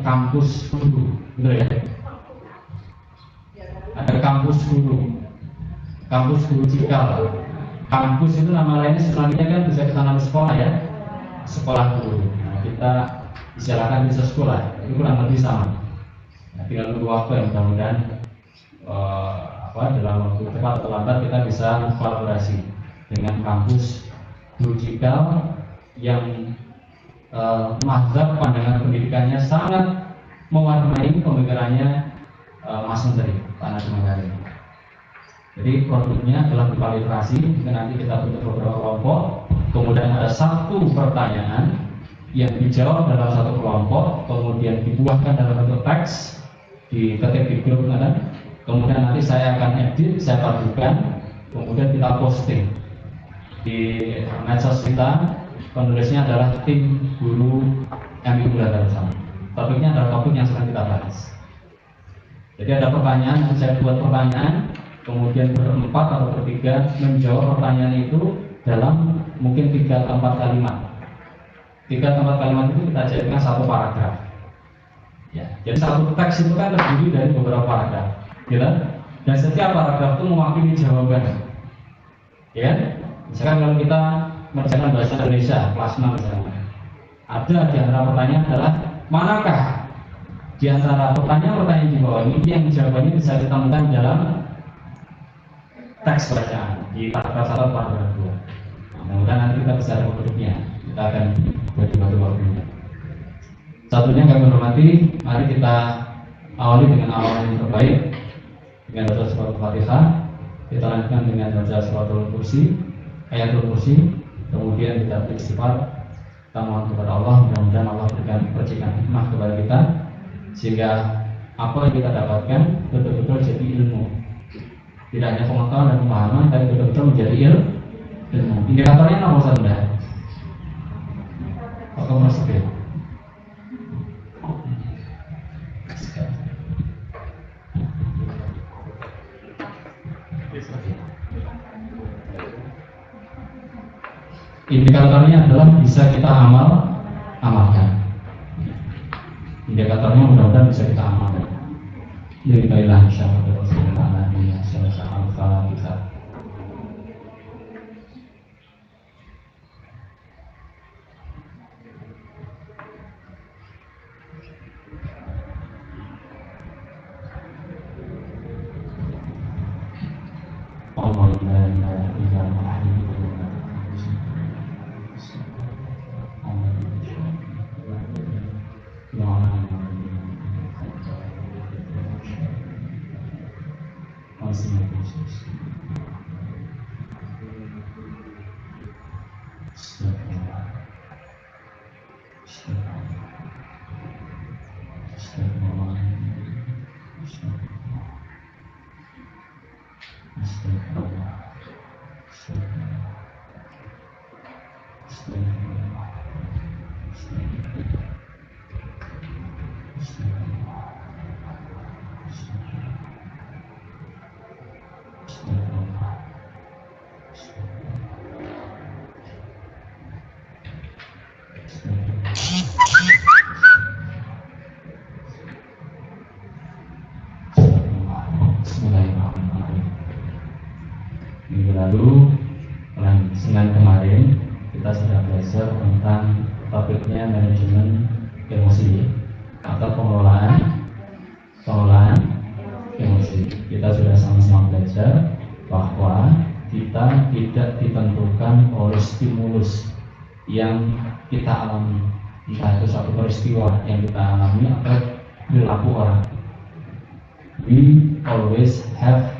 kampus guru, betul ya? Ada kampus guru Cikal. Kampus itu nama lainnya selanjutnya kan bisa kita nama sekolah ya, sekolah guru. Nah, kita istilahkan bisa sekolah, itu kurang lebih sama. Nah, tinggal tunggu waktu yang mudah-mudahan dalam waktu cepat atau lambat kita bisa kolaborasi dengan kampus guru Cikal yang mazhab pandangan pendidikannya sangat mewarnai pemikirannya Mas Menteri Pak Nadiem Makarim. Jadi produknya adalah berupa literasi. Nanti kita bentuk beberapa kelompok, kemudian ada satu pertanyaan yang dijawab dalam satu kelompok, kemudian dibuahkan dalam bentuk teks, diketik di grup, kemudian nanti saya akan edit, saya padukan, kemudian kita posting di medsos kita. Penulisnya adalah tim guru MI Belajar Bersama. Topiknya adalah topik yang sedang kita bahas. Jadi ada pertanyaan, saya buat pertanyaan, kemudian berempat atau bertiga menjawab pertanyaan itu dalam mungkin 3 atau 4 kalimat. 3 atau 4 kalimat itu kita jadikan satu paragraf. Ya, jadi satu teks itu kan terdiri dari beberapa paragraf, gitu? Dan setiap paragraf itu mewakili jawaban. Ya, misalkan kalau kita mengerjakan bahasa Indonesia kelas 6 misalnya, ada di antara pertanyaan adalah manakah di antara pertanyaan di bawah ini yang jawabannya bisa ditemukan dalam teks bacaan di paragraf 1 atau paragraf 2. Mudah-mudahan nanti kita bisa ada produknya. Kita akan bagi-bagi waktunya. Satunya kami hormati, mari kita awali dengan awalan yang terbaik dengan baca surat Al-Fatihah. Kita lanjutkan dengan baca suratul kursi, ayatul kursi, kemudian kita beristighfar. Kita mohon kepada Allah, mudah-mudahan Allah berikan percikan hikmah kepada kita sehingga apa yang kita dapatkan betul-betul jadi ilmu. Tidak hanya pengetahuan dan pemahaman, tapi betul-betul menjadi ilmu. Indikatornya apa saja? Atau masuk ya? Indikatornya adalah bisa kita amalkan. Indikatornya mudah-mudahan bisa kita amalkan. Jadi baiklah insyaallah Rasulullah ya sallallahu alaihi wasallam. Minggu lalu, Senin kemarin kita sudah belajar tentang topiknya manajemen emosi atau pengelolaan emosi. Kita sudah sama-sama belajar bahwa kita tidak ditentukan oleh stimulus yang kita alami, entah itu satu peristiwa yang kita alami atau perilaku orang. We always have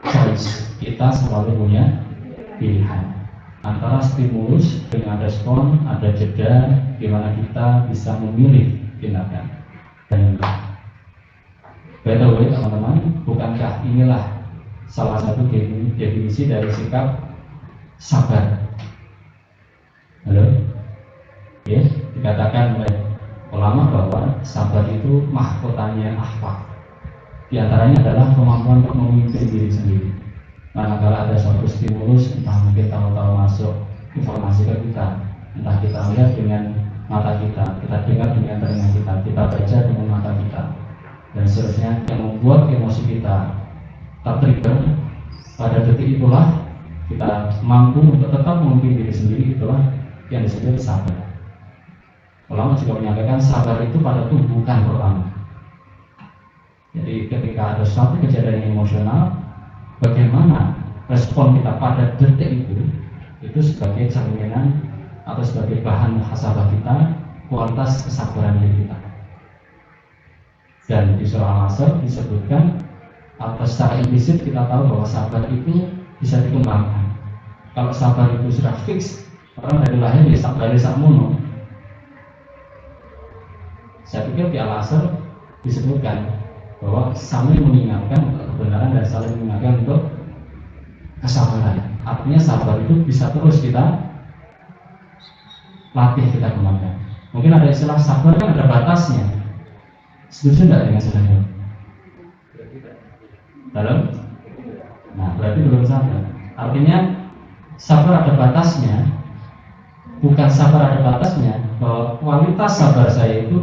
choice. Kita selalu punya pilihan antara stimulus dengan respon, ada jeda di mana kita bisa memilih tindakan. Dan by the way teman-teman, bukankah inilah salah satu definisi dari sikap sabar? Halo? Ya, dikatakan oleh ulama bahwa sabar itu mahkotanya akhlak. Di antaranya adalah kemampuan untuk memimpin diri sendiri. Manakala ada suatu stimulus, entah mungkin tahu-tahu masuk informasi ke kita, entah kita melihat dengan mata kita dengar dengan telinga kita baca dengan mata kita, dan seterusnya yang membuat emosi kita tertrigger. Pada detik itulah kita mampu untuk tetap memimpin diri sendiri, itulah yang disebut sabar. Ulama juga menyampaikan sabar itu pada tumbukan pertama. Jadi ketika ada suatu kejadian yang emosional, bagaimana respon kita pada detik itu sebagai cerminan atau sebagai bahan muhasabah kita, kualitas kesabaran diri kita. Dan di surah Al-Asr disebutkan, atau secara implisit kita tahu bahwa sabar itu bisa dikembangkan. Kalau sabar itu sudah fix, orang dari lahir dari sakmono. Saya pikir di Al-Asr disebutkan bahwa saling mengingatkan untuk kebenaran dan saling mengingatkan untuk kesabaran. Artinya sabar itu bisa terus kita latih, kita kembangkan. Mungkin ada istilah sabar kan ada batasnya. Setuju tidak dengan istilahnya? Dalam? Nah, berarti belum sabar. Artinya sabar ada batasnya. Bukan sabar ada batasnya, bahwa kualitas sabar saya itu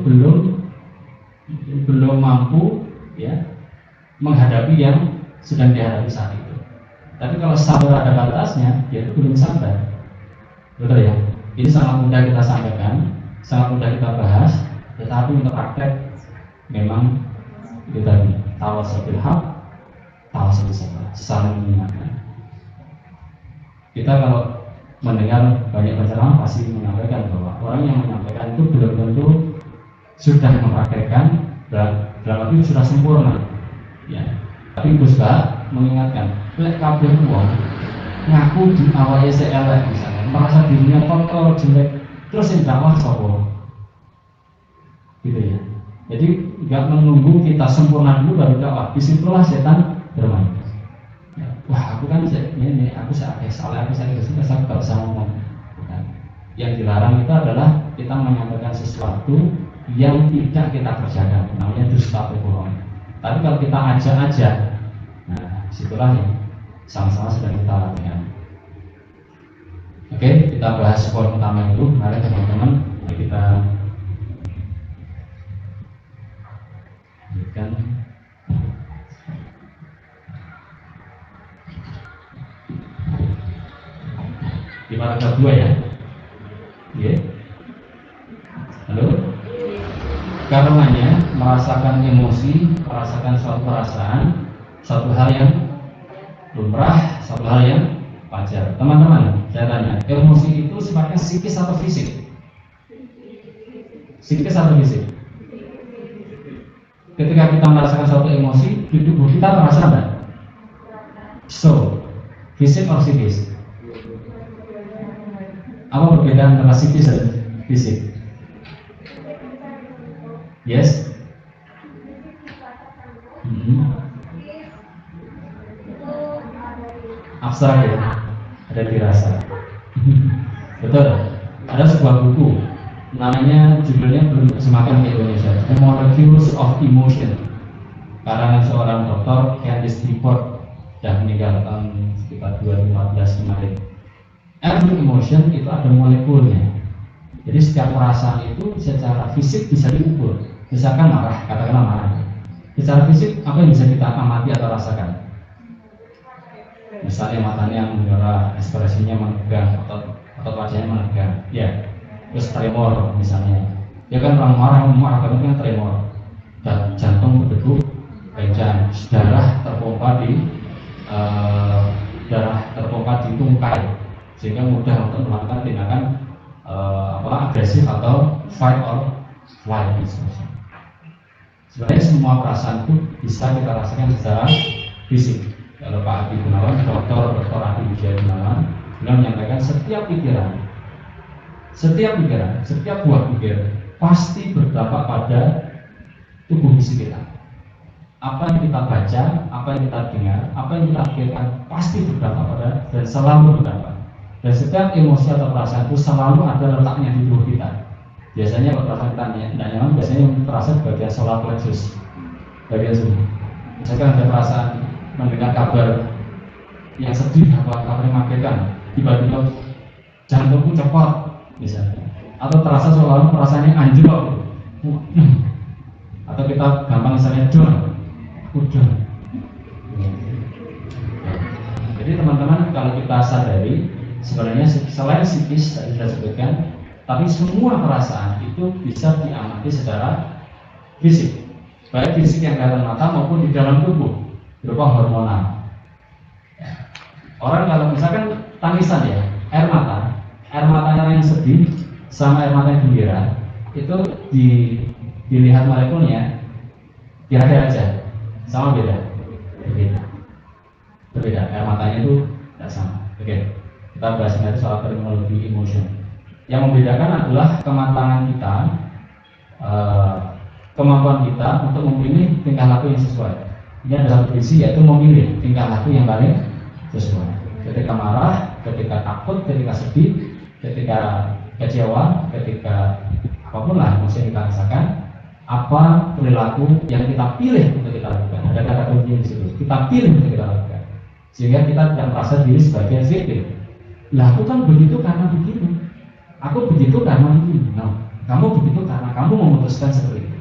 belum mampu ya menghadapi yang sedang dihadapi saat itu. Tapi kalau sabar ada batasnya, dia itu belum sabar. Betul ya? Ini sangat mudah kita sampaikan, sangat mudah kita bahas, tetapi untuk praktek memang itu tadi, tawasul bil haq, tawasul bis sabr, saling mengingatkan. Kita kalau mendengar banyak penceramah pasti menyampaikan bahwa orang yang menyampaikan itu belum tentu sudah mempraktekkan dalam arti sudah sempurna. Ya. Tapi Gus Ba mengingatkan, lek kabeh wong ngaku di awalnya elek misalnya, merasa dirinya kotor, jelek, terus yang dakwah sapa? Gitu ya. Jadi nggak menunggu kita sempurna dulu baru dakwah. Disitulah setan bermain. Ya. Wah, aku kan ini aku salah, aku saya nggak usah ngomong. Bukan. Yang dilarang itu adalah kita menyampaikan sesuatu yang tidak kita kerjakan, namanya dusta atau bohong. Tapi kalau kita ajak-ajak, nah disitulah yang sama-sama sedang kita latihan. Oke, kita bahas poin utama itu. Mari teman-teman kita lanjutkan. Di paragraf 2 ya. Oke. Halo. Karenanya merasakan emosi, merasakan suatu perasaan, suatu hal yang lumrah, satu hal yang wajar. Teman-teman, saya tanya, emosi itu sifatnya psikis atau fisik? Psikis atau fisik? Ketika kita merasakan suatu emosi, di tubuh kita terasa enggak? So, fisik atau psikis? Apa perbedaan antara psikis dan fisik? Yes? Abstrak ya, ada dirasa. Betul. Ada sebuah buku, namanya judulnya belum terjemahkan ke Indonesia, The Molecules of Emotion, karangan seorang dokter Candice Report, dan meninggal tahun sekitar 2014 kemarin. Every emotion itu ada molekulnya. Jadi setiap perasaan itu secara fisik bisa diukur. Misalkan marah, katakanlah marah. Secara fisik apa yang bisa kita amati atau rasakan? Misalnya matanya menyerah, ekspresinya menegang, atau wajahnya menegang, ya. Terus tremor misalnya, dia kan orang marah banget kan tremor, dan jantung berdegup kencang, darah terpompa di tungkai, sehingga mudah untuk melakukan tindakan agresif atau fight or flight. Sebenarnya semua perasaan itu bisa kita rasakan secara fisik. Kalau Pak Adi Gunawan, Dr. Adi Wijaya Gunawan, beliau menyampaikan setiap pikiran, setiap buah pikir pasti berdampak pada tubuh fisik kita. Apa yang kita baca, apa yang kita dengar, apa yang kita pikirkan pasti berdampak pada dan selalu berdampak. Dan setiap emosi atau perasaan itu selalu ada letaknya di tubuh kita. Biasanya kalau perasaan kita tidak nyaman, biasanya terasa di bagian solar plexus, bagian sini. Misalkan ada perasaan mendengar kabar yang sedih, kabar yang mengagetkan, tiba-tiba jantungku cepat misalnya, atau terasa seolah-olah perasaannya anjlok, atau kita gampang misalnya down, udah. Jadi teman-teman, kalau kita sadari sebenarnya selain psikis tadi sudah sebutkan, tapi semua perasaan itu bisa diamati secara fisik, baik fisik yang kelihatan mata maupun di dalam tubuh berupa hormonal. Orang kalau misalkan tangisan ya, air mata yang sedih sama air mata yang gembira itu dilihat molekulnya kira-kira aja sama beda. Berbeda, air matanya itu tidak sama. Oke, kita bahas nanti soal terminologi emotion. Yang membedakan adalah kematangan kita, kemampuan kita untuk memilih tingkah laku yang sesuai. Ini ada satu visi, yaitu memilih tingkah laku yang paling sesuai. Ketika marah, ketika takut, ketika sedih, ketika kecewa, ketika apapun lah emosi yang kita rasakan, apa perilaku yang kita pilih untuk kita lakukan. Ada kata kunci di situ. Kita pilih untuk kita lakukan, sehingga kita tidak merasa diri sebagai victim. Lah aku kan begitu karena begini, aku begitu karena begini. No, kamu begitu karena kamu memutuskan seperti itu.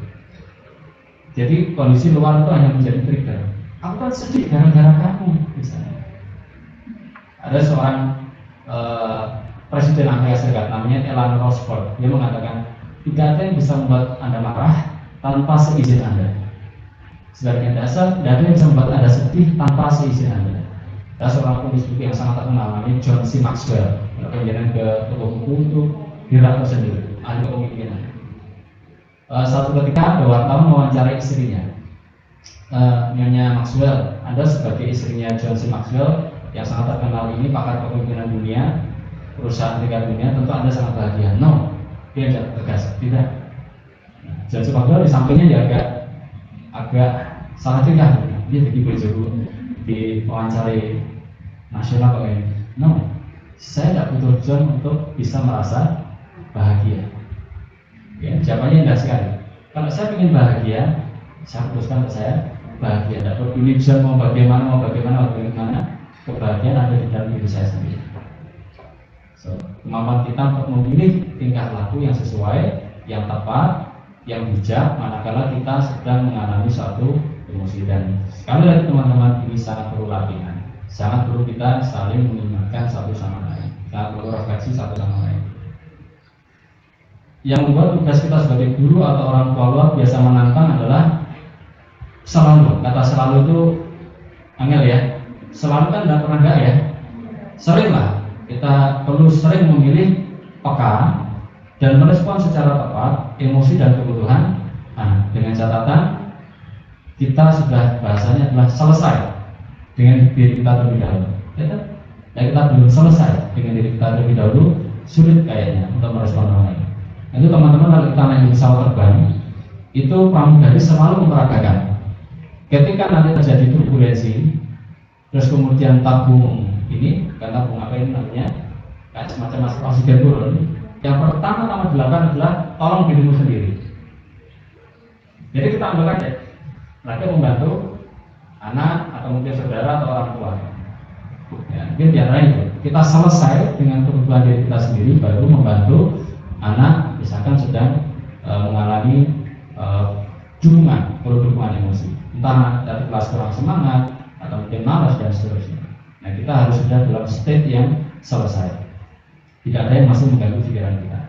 Jadi kondisi luar itu hanya menjadi trigger. Aku kan sedih gara-gara kamu, misalnya. Ada seorang Presiden Amerika Serikat namanya Eleanor Roosevelt. Dia mengatakan, tidak ada yang bisa membuat Anda marah tanpa seizin Anda. Sebagai dasar, tidak ada yang bisa membuat Anda sedih tanpa seizin Anda. Ada seorang penulis buku yang sangat terkenal namanya John C. Maxwell. Kalau penjelasan ke toko buku itu diraku sendiri, ahli kepemimpinan. Satu ketika ada wartawan mewawancarai istrinya, Nyonya Maxwell. Anda sebagai istrinya John C. Maxwell yang sangat terkenal ini, pakar kepemimpinan dunia, perusahaan tingkat dunia, tentu Anda sangat bahagia. No, dia tidak tegas, tidak. John C. Maxwell di sampingnya ya agak salah tingkah. Dia begitu juga di wawancarai nasional kayak ini. No, saya tidak butuh John untuk bisa merasa bahagia. Ya, jawabannya indah sekali. Kalau saya ingin bahagia, saya putuskan untuk saya bahagia. Tidak peduli John mau bagaimana, kebahagiaan ada di dalam diri saya sendiri. So, kemampuan kita untuk memilih tingkah laku yang sesuai, yang tepat, yang bijak, manakala kita sedang mengalami suatu emosi. Dan sekali lagi teman-teman, ini sangat perlu latihan, sangat perlu kita saling mengingatkan satu sama lain, sangat perlu refleksi satu sama lain. Yang membuat tugas kita sebagai guru atau orang tua luar biasa menantang adalah selalu. Kata selalu itu angel ya. Selalu kan tidak pernah enggak ya. Sering lah. Kita perlu sering memilih peka dan merespon secara tepat emosi dan kebutuhan anak. Dengan catatan kita sudah bahasanya adalah selesai dengan diri kita terlebih dahulu. Ya, kita belum selesai dengan diri kita terlebih dahulu, sulit kayaknya untuk merespon orang lain. Itu teman-teman, kalau kita naik pesawat terbang, itu pramugari selalu memperagakan. Ketika nanti terjadi turbulensi, terus kemudian tabung ini, kan tabung apa ini namanya, kayak semacam oksigen turun. Yang pertama-tama dilakukan adalah tolong dirimu sendiri. Jadi kita ambil aja, nanti membantu anak atau mungkin saudara atau orang tua. Ya, mungkin biarlah itu. Kita selesai dengan kebutuhan diri kita sendiri, baru membantu anak misalkan sedang mengalami perlu dukungan emosi, entah dari kelas kurang semangat atau mungkin malas dan seterusnya. Nah, kita harus sudah dalam state yang selesai, tidak ada yang masih mengganggu pikiran kita.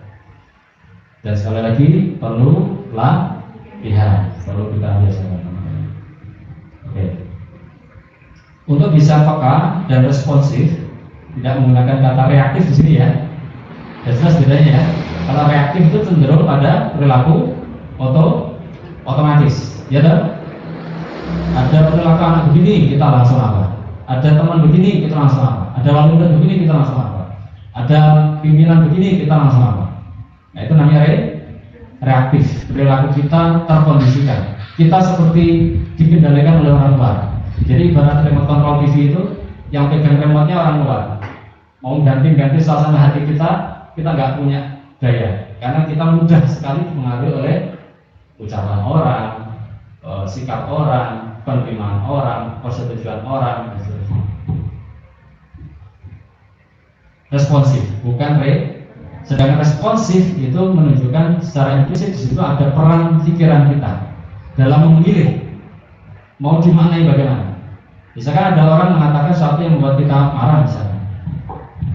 Dan sekali lagi perlu latihan, perlu kita biasakan. Oke. Untuk bisa peka dan responsif, tidak menggunakan kata reaktif di sini ya. Jelas bedanya ya. Kalau reaktif itu cenderung pada perilaku otomatis, ya kan? Ada perilaku anak begini, kita langsung apa? Ada teman begini, kita langsung apa? Ada wali murid begini, kita langsung apa? Ada pimpinan begini, kita langsung apa? Nah, itu namanya reaktif. Perilaku kita terkondisikan. Kita seperti dikendalikan oleh orang luar. Jadi ibarat remote control TV itu, yang pegang remote-nya orang luar. Mau ganti suasana hati kita nggak punya daya, karena kita mudah sekali dipengaruhi oleh ucapan orang, sikap orang, penerimaan orang, persetujuan orang, dan seterusnya. Responsif, bukan Sedangkan responsif itu menunjukkan secara implisit di situ ada peran pikiran kita dalam memilih mau dimaknai bagaimana. Misalkan ada orang mengatakan sesuatu yang membuat kita marah misalnya,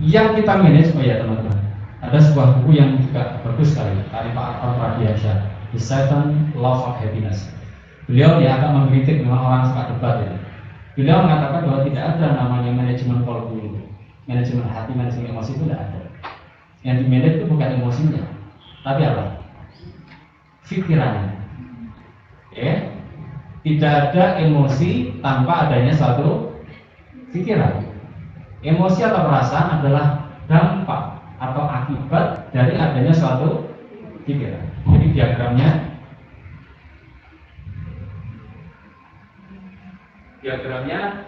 yang kita manage, oh ya teman-teman, ada sebuah buku yang juga bagus sekali, karya Pak Arthur Pradiansyah, The Seven Laws of Happiness. Beliau dia agak mengkritik memang orang suka debat ya. Beliau mengatakan bahwa tidak ada namanya manajemen kolbu, manajemen hati, manajemen emosi itu tidak ada. Yang dimanage itu bukan emosinya, tapi apa? Pikirannya. Ya, tidak ada emosi tanpa adanya suatu pikiran. Emosi atau perasaan adalah dampak atau akibat dari adanya suatu pikiran. Jadi diagramnya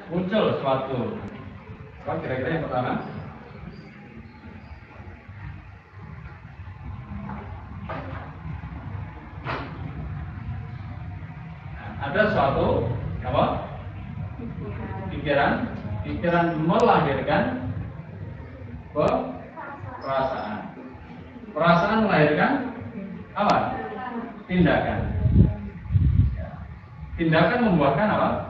muncul suatu apa kira-kira yang pertama ada suatu apa pikiran melahirkan perasaan melahirkan apa tindakan membuahkan apa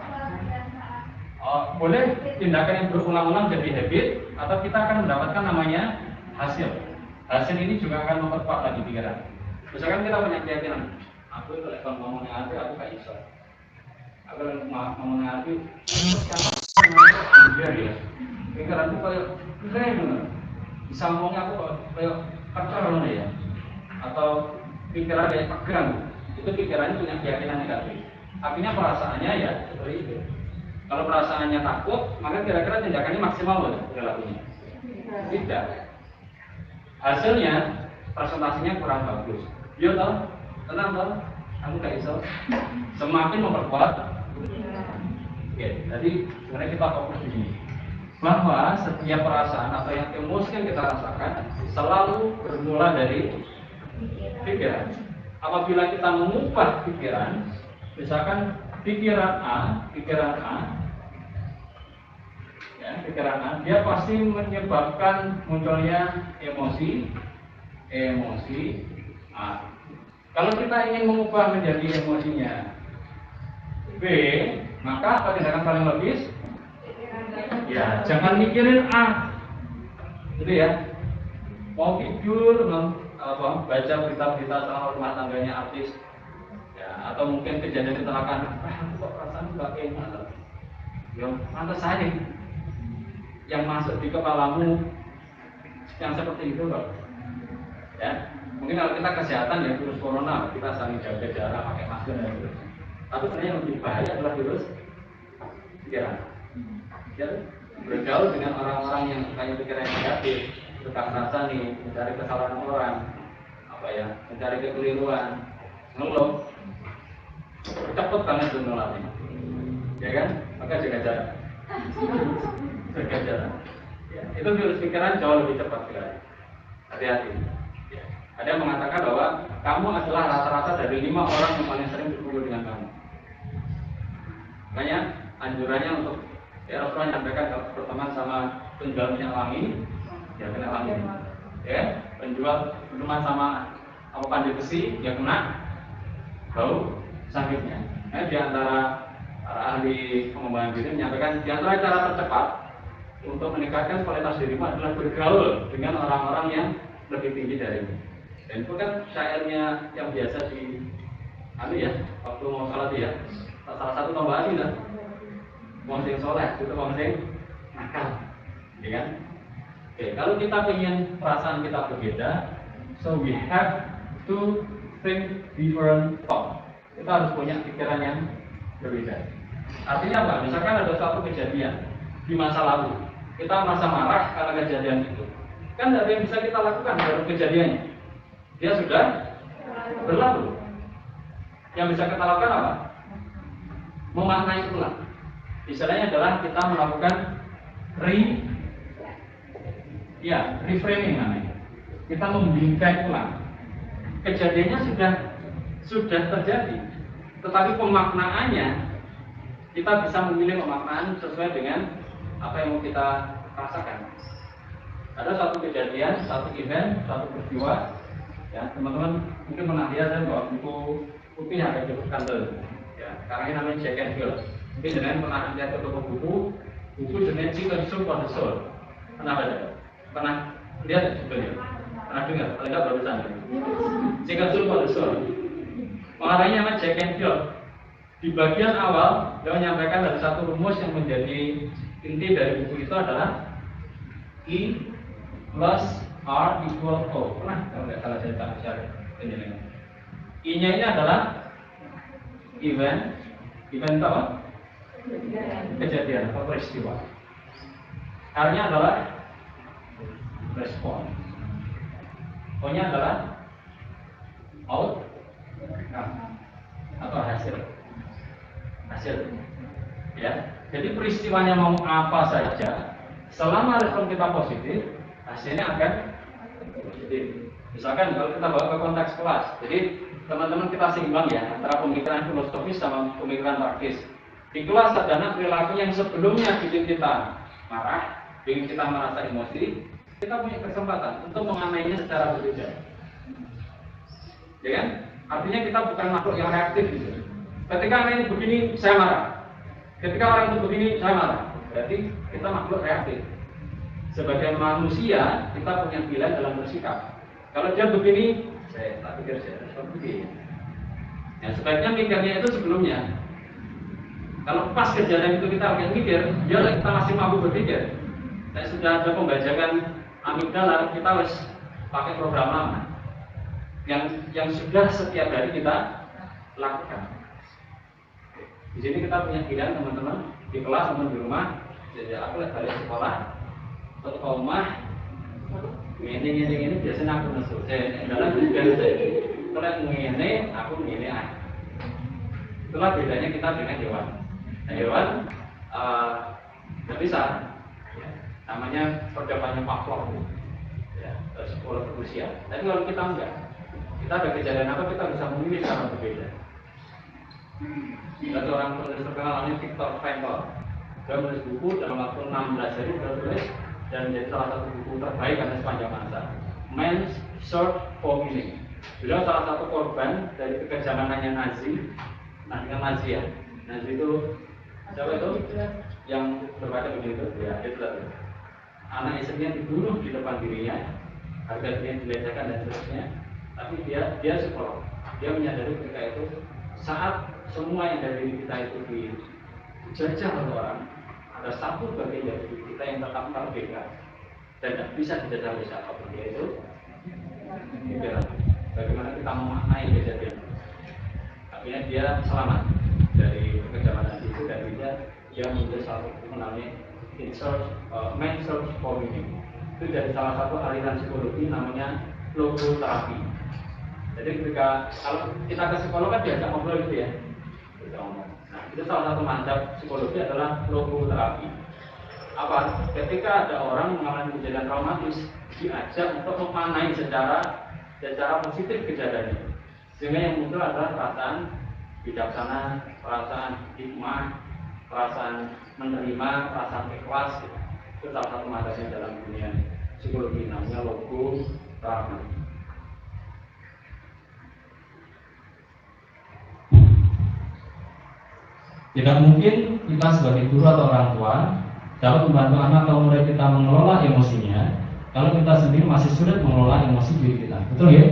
boleh tindakan yang berulang-ulang jadi habit atau kita akan mendapatkan namanya hasil ini juga akan memperkuat lagi pikiran. Misalkan kita punya keyakinan aku kalau ngomongnya hati aku gak bisa, aku ngomongnya hati ya pikiranku kayak keren bisa ngomongnya aku kayak keker ya, atau pikiran kayak pegang, itu pikirannya punya keyakinan negatif. Artinya perasaannya ya seperti itu. Kalau perasaannya takut, maka kira-kira tindakannya maksimal loh perilakunya. Tidak. Hasilnya presentasinya kurang bagus. Yo toh, tenang toh, aku gak iso. Semakin memperkuat. Oke, jadi sebenarnya kita fokus di sini. Bahwa setiap perasaan atau yang emosi yang kita rasakan selalu bermula dari pikiran. Apabila kita mengubah pikiran, misalkan pikiran A, dia pasti menyebabkan munculnya emosi A. Kalau kita ingin mengubah menjadi emosinya B, maka apa tindakan paling logis? Ya, jangan mikirin A, gitu ya. Mau tidur, baca berita-berita soal rumah tangganya artis, ya, atau mungkin kejadian kecelakaan. Kok perasaan nggak enak? Ya, pantas saja. Yang masuk di kepalamu yang seperti itu loh. Ya, mungkin kalau kita kesehatan ya virus corona, kita saling jaga jarak, pakai masker dan seterusnya. Tapi sebenarnya yang lebih bahaya adalah virus pikiran. Ya, bergaul dengan orang-orang yang punya pikiran negatif, suka merasa nih, mencari kesalahan orang, mencari kekeliruan, ngeluh, cepet banget tuh ngeluhnya, ya kan? Maka jaga jarak. Ya, itu virus pikiran jauh lebih cepat sekali. Hati-hati. Ya. Ada yang mengatakan bahwa kamu adalah rata-rata dari 5 orang yang paling sering berkumpul dengan kamu. Makanya anjurannya untuk Rasulullah menyampaikan kalau berteman sama penjual minyak wangi, ya kena wangi. Ya, penjual minuman sama pandai besi, ya kena bau sakitnya. Nah, di antara para ahli pengembangan diri menyampaikan di antara cara tercepat untuk meningkatkan kualitas dirimu adalah bergaul dengan orang-orang yang lebih tinggi darimu. Dan itu kan syairnya yang biasa di waktu mau salat ya. Salah satu tambahan lah. Wong sing soleh itu wong sing nakal. Ya kan? Oke, kalau kita ingin perasaan kita berbeda, so we have to think different thought. Kita harus punya pikiran yang berbeda. Artinya apa? Misalkan ada suatu kejadian di masa lalu, kita merasa marah karena kejadian itu. Kan tidak ada yang bisa kita lakukan dalam kejadiannya. Dia sudah berlalu. Yang bisa kita lakukan apa? Memaknai ulang. Istilahnya adalah kita melakukan reframing namanya. Kita membingkai ulang. Kejadiannya sudah terjadi, tetapi pemaknaannya kita bisa memilih pemaknaan sesuai dengan apa yang mau kita rasakan. Ada satu kejadian, satu event, satu peristiwa. Ya, teman-teman mungkin pernah lihat kan bahwa buku putih yang ada di kantor. Ya, sekarang ini namanya Jack and Jill. Mungkin jangan pernah lihat ke toko buku jenis Chicken Soup for the Soul. Pernah baca? Pernah lihat sebelumnya? Pernah dengar? Paling nggak barusan. Chicken Soup for the Soul. Pengarangnya namanya Jack and Jill. Di bagian awal, dia menyampaikan ada satu rumus yang menjadi inti dari buku itu adalah I plus R equal O. Pernah? Kalau nggak salah saya tak cari penjelasan. I-nya ini adalah event itu apa? Kejadian atau peristiwa. R-nya adalah respon. O-nya adalah outcome atau hasil. Ya. Jadi peristiwanya mau apa saja, selama respon kita positif, hasilnya akan positif. Misalkan kalau kita bawa ke konteks kelas, jadi teman-teman kita seimbang ya antara pemikiran filosofis sama pemikiran praktis. Di kelas ada perilaku yang sebelumnya bikin kita marah, bikin kita merasa emosi, kita punya kesempatan untuk mengamannya secara berbeda. Ya kan? Artinya kita bukan makhluk yang reaktif gitu. Ketika orang ini begini, saya marah. Ketika orang itu begini, saya marah. Berarti kita makhluk reaktif. Sebagai manusia, kita punya pilihan dalam bersikap. Kalau dia begini, saya tak pikir saya harus begini. Ya, sebaiknya mikirnya itu sebelumnya. Kalau pas kejadian itu kita akan mikir, biar kita masih mampu berpikir. Saya sudah ada pembajakan amigdala, kita harus pakai program lama yang sudah setiap hari kita lakukan. Di sini kita punya pilihan teman-teman di kelas maupun di rumah. Jadi aku balik sekolah atau rumah ini biasanya aku masuk. Saya dalam juga saya kalau ngene aku ngene aja. Itulah bedanya kita dengan hewan. Nah, hewan nggak bisa. Ya, namanya perdebatannya Pavlov. Ya, sekolah berusia. Tapi kalau kita enggak, kita ada kejadian apa kita bisa memilih cara berbeda. Ada seorang penulis terkenal namanya Viktor Frankl. Dia menulis buku dalam waktu 16 hari dia tulis dan menjadi salah satu buku terbaik karena sepanjang masa. Man's Search for Meaning. Beliau salah satu korban dari kekejamanannya Nazi. Nah, dengan Nazi ya. Nazi itu siapa itu? Yang berbaca begitu, ya Hitler. Anak istrinya dibunuh di depan dirinya, harga dirinya dilecehkan dan seterusnya. Tapi dia psikolog. Dia menyadari ketika itu saat semua yang dari diri kita itu dijajah oleh orang, ada satu bagian dari diri kita yang tetap merdeka dan tidak bisa dijajah oleh siapapun, yaitu bagaimana kita memaknai kejadian. Akhirnya dia selamat dari kekejaman itu dan dia menulis satu buku namanya Man's Search for Meaning. Itu dari salah satu aliran psikologi namanya logoterapi. Jadi ketika kalau kita ke psikolog kan diajak ngobrol gitu ya. Nah, itu salah satu macam psikologi adalah logoterapi. Apa? Ketika ada orang mengalami kejadian traumatis, diajak untuk memaknai secara positif kejadian itu. Sehingga yang muncul adalah perasaan bijaksana, perasaan hikmah, perasaan menerima, perasaan ikhlas. Itu salah satu macamnya dalam dunia psikologi namanya logoterapi. Tidak mungkin kita sebagai guru atau orang tua dapat membantu anak atau murid kita mengelola emosinya kalau kita sendiri masih sulit mengelola emosi diri kita. Betul ya?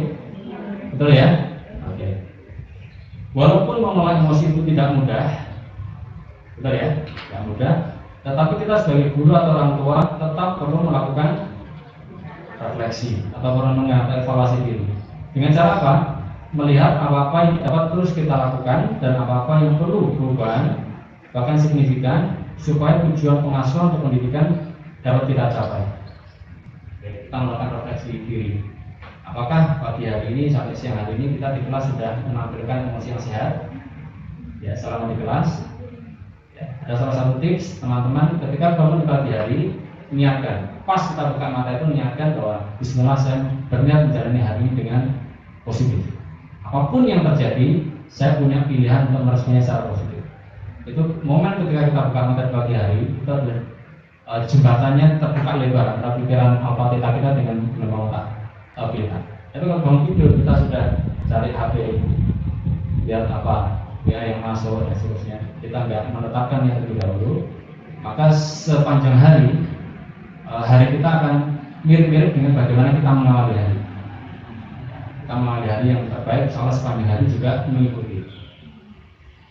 Betul ya? Oke. Walaupun mengelola emosi itu tidak mudah, betul ya? Tidak mudah. Tetapi kita sebagai guru atau orang tua tetap perlu melakukan refleksi atau perlu mengevaluasi diri. Dengan cara apa? Melihat apa-apa yang dapat terus kita lakukan dan apa-apa yang perlu perubahan bahkan signifikan supaya tujuan pengasuhan atau pendidikan dapat kita capai. Kita melakukan refleksi diri. Apakah pagi hari ini sampai siang hari ini kita di kelas sudah menampilkan emosi yang sehat? Ya, selama di kelas. Ya, ada salah satu tips teman-teman ketika bangun di pagi hari, niatkan. Pas kita buka mata itu niatkan bahwa Bismillah saya berniat menjalani hari ini dengan positif. Apapun yang terjadi, saya punya pilihan untuk meresponnya secara positif. Itu momen ketika kita buka mata di pagi hari, itu adalah jembatannya terbuka lebar antara pikiran alfa theta kita dengan gelombang otak beta. Tapi kalau bangun tidur kita sudah cari HP, lihat apa ya yang masuk dan seterusnya. Kita nggak menetapkan yang terlebih dahulu, maka sepanjang hari hari kita akan mirip-mirip dengan bagaimana kita mengawali hari. Kita mengawali hari yang terbaik, soalnya sepanjang hari juga mengikuti.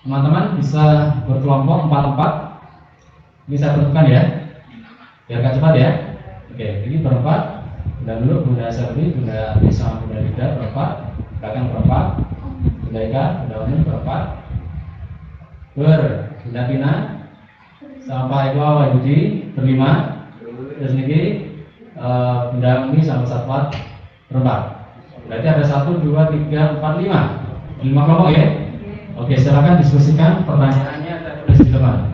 Teman-teman bisa berkelompok 4-4. Ini saya tentukan ya, biar gak cepat ya. Oke, ini berempat. Bunda dulu, Bunda Servi, Bunda Bisa, Bunda Lida berempat. Belakang berempat. Bunda Ika, Bunda Uni berempat. Bunda Tina, sampai Ibu Awa Ibu Ji berlima. Terus ini Bunda Umi sama Satwat berempat. Berarti ada 1, 2, 3, 4, 5 kelompok ya. Oke, silakan diskusikan pertanyaannya, saya tulis di depan.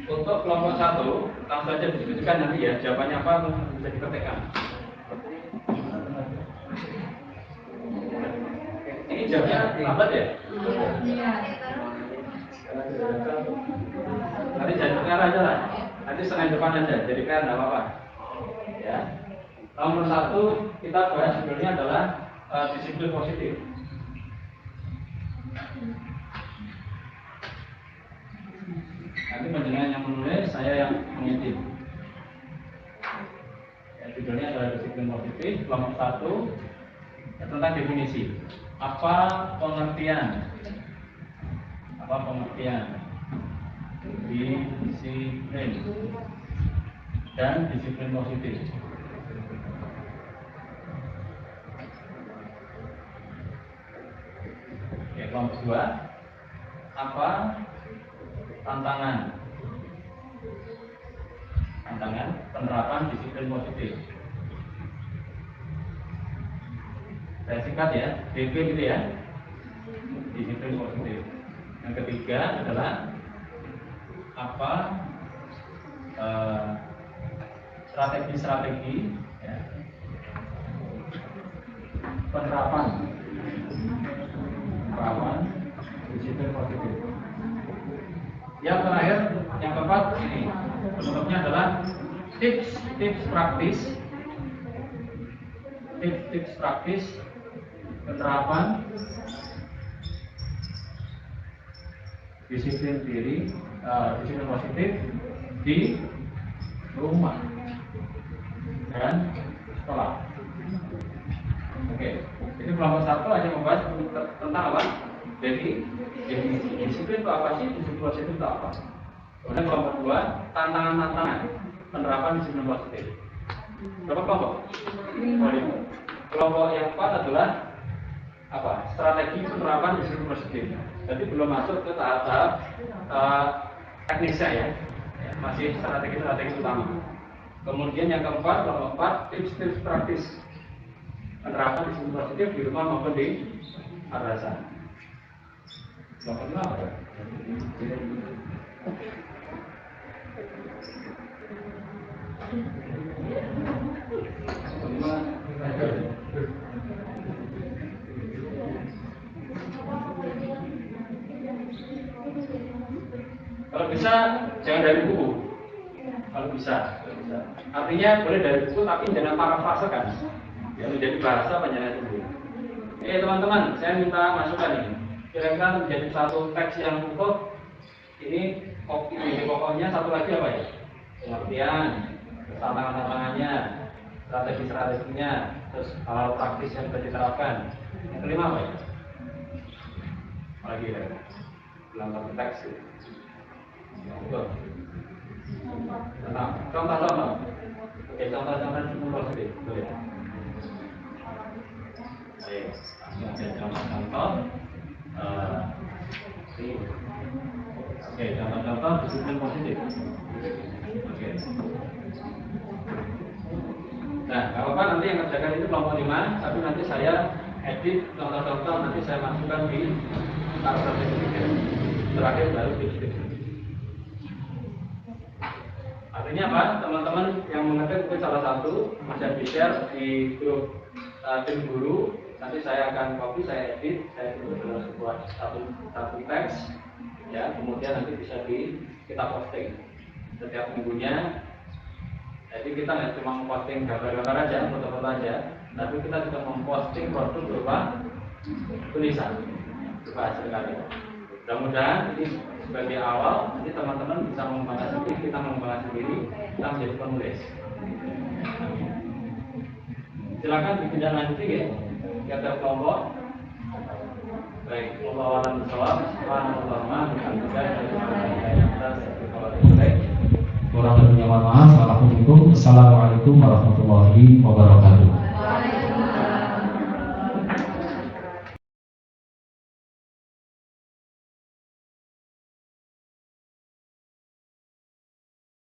Untuk kelompok 1, langsung saja diskusikan nanti ya, jawabannya apa bisa diketikkan. Ini jawabnya lambat ya? Iya. Nanti jadi PR aja lah. Nanti setengah depan aja, jadi PR nggak apa-apa. Ya. Nomor 1 kita bahas sebenarnya adalah disiplin positif. Nanti penjenengan yang menulis, saya yang mengedit. Ya, judulnya adalah disiplin positif. Kelompok 1 tentang definisi. Apa pengertian? Apa pengertian disiplin dan disiplin positif? Ya, kelompok 2, apa tantangan penerapan disiplin positif? Saya singkat ya, DP gitu ya, disiplin positif. Yang ketiga adalah apa strategi ya, penerapan disiplin positif. Yang terakhir, yang keempat ini penutupnya adalah tips praktis penerapan disiplin disiplin positif di rumah dan sekolah. Oke, ini kelompok 1 hanya membahas tentang apa? Jadi disiplin itu apa sih? Disiplin positif itu apa? Kemudian kelompok 2, tantangan penerapan disiplin positif. Berapa kelompok? Kelompok yang 4 adalah apa? Strategi penerapan disiplin positif. Jadi belum masuk ke tahap-tahap teknisnya ya. Masih strategi utama. Kemudian yang keempat, kelompok 4, tips praktis penerapan disiplin positif di rumah maupun di madrasah. Kelompok 5 apa? Kalau bisa jangan dari buku. Kalau bisa. Artinya boleh dari buku tapi jangan parafrasekan. Ya menjadi bahasa penjelasan buku. Teman-teman, saya minta masukan ini. Kira-kira menjadi satu teks yang utuh. Ini pokoknya satu lagi apa ya? Pengertian, tantangannya, strateginya, terus hal praktis yang bisa diterapkan. Yang kelima apa ya? Lagi ya? Dalam teks. Contoh. Oke, contoh-contoh cukup positif. Boleh. Ayo, langsung aja contoh-contoh. Oke, contoh-contoh disiplin positif. Oke. Nah, kalau apa nanti yang kerjakan itu kelompok 5, tapi nanti saya edit contoh-contoh, nanti saya masukkan di paragraf ketiga. Terakhir baru dikit. Artinya apa? Teman-teman yang mengetik itu salah satu bisa di-share di grup tim guru. Nanti saya akan copy, saya edit, saya tulis dalam sebuah satu teks ya, kemudian nanti bisa kita posting setiap minggunya. Jadi kita nggak cuma memposting gambar-gambar aja, foto-foto aja, tapi kita juga memposting produk berupa tulisan, berupa hasil karya. Mudah-mudahan ini sebagai awal, nanti teman-teman bisa mengembangkan sendiri, kita mengembangkan sendiri, kita menjadi penulis. Silakan ditindaklanjuti ya, kata kelompok. Baik, Allah alam bisawab, subhanallah, kurang lebihnya mohon maaf. Assalamualaikum warahmatullahi wabarakatuh.